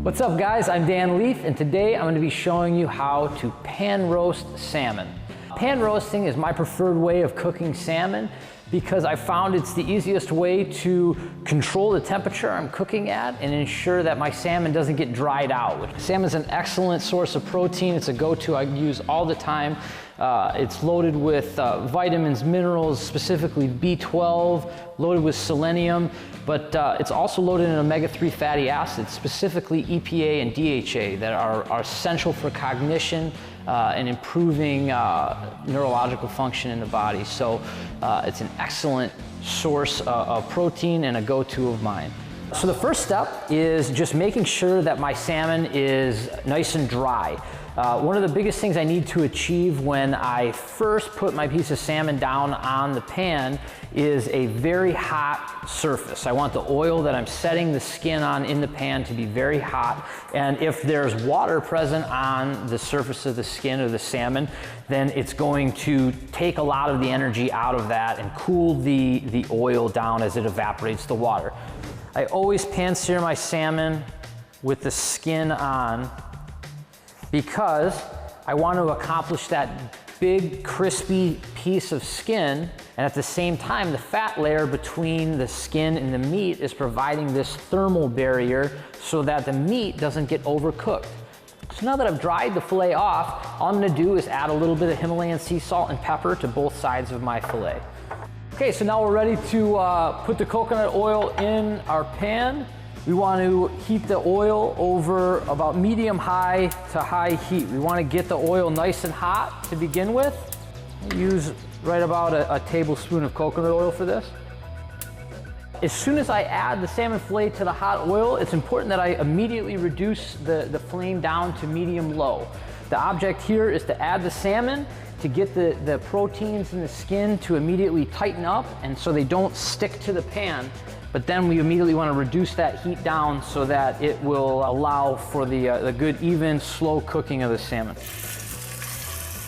What's up guys, I'm Dan Leith, and today I'm going to be showing you how to pan roast salmon. Pan roasting is my preferred way of cooking salmon because I found it's the easiest way to control the temperature I'm cooking at and ensure that my salmon doesn't get dried out. Salmon is an excellent source of protein. It's a go-to I use all the time. It's loaded with vitamins, minerals, specifically B12, loaded with selenium, but it's also loaded in omega-3 fatty acids, specifically EPA and DHA, that are essential for cognition and improving neurological function in the body. So it's an excellent source of protein and a go-to of mine. So the first step is just making sure that my salmon is nice and dry. One of the biggest things I need to achieve when I first put my piece of salmon down on the pan is a very hot surface. I want the oil that I'm setting the skin on in the pan to be very hot, and if there's water present on the surface of the skin of the salmon, then it's going to take a lot of the energy out of that and cool the oil down as it evaporates the water. I always pan sear my salmon with the skin on because I want to accomplish that big crispy piece of skin, and at the same time the fat layer between the skin and the meat is providing this thermal barrier so that the meat doesn't get overcooked. So now that I've dried the fillet off, all I'm going to do is add a little bit of Himalayan sea salt and pepper to both sides of my fillet. Okay, so now we're ready to put the coconut oil in our pan. We want to heat the oil over about medium-high to high heat. We want to get the oil nice and hot to begin with. Use right about a tablespoon of coconut oil for this. As soon as I add the salmon fillet to the hot oil, it's important that I immediately reduce the flame down to medium-low. The object here is to add the salmon to get the proteins in the skin to immediately tighten up and so they don't stick to the pan. But then we immediately want to reduce that heat down so that it will allow for the good, even, slow cooking of the salmon.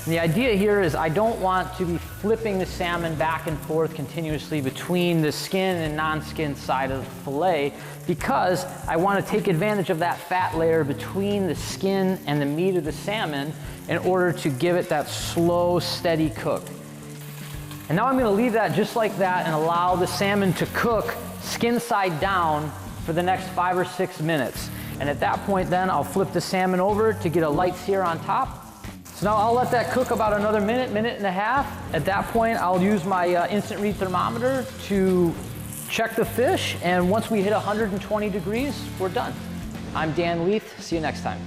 And the idea here is I don't want to be flipping the salmon back and forth continuously between the skin and non-skin side of the fillet because I want to take advantage of that fat layer between the skin and the meat of the salmon in order to give it that slow, steady cook. And now I'm going to leave that just like that and allow the salmon to cook skin side down for the next 5 or 6 minutes. And at that point then I'll flip the salmon over to get a light sear on top. So now I'll let that cook about another minute, minute and a half. At that point I'll use my instant read thermometer to check the fish, and once we hit 120 degrees, we're done. I'm Dan Leith, see you next time.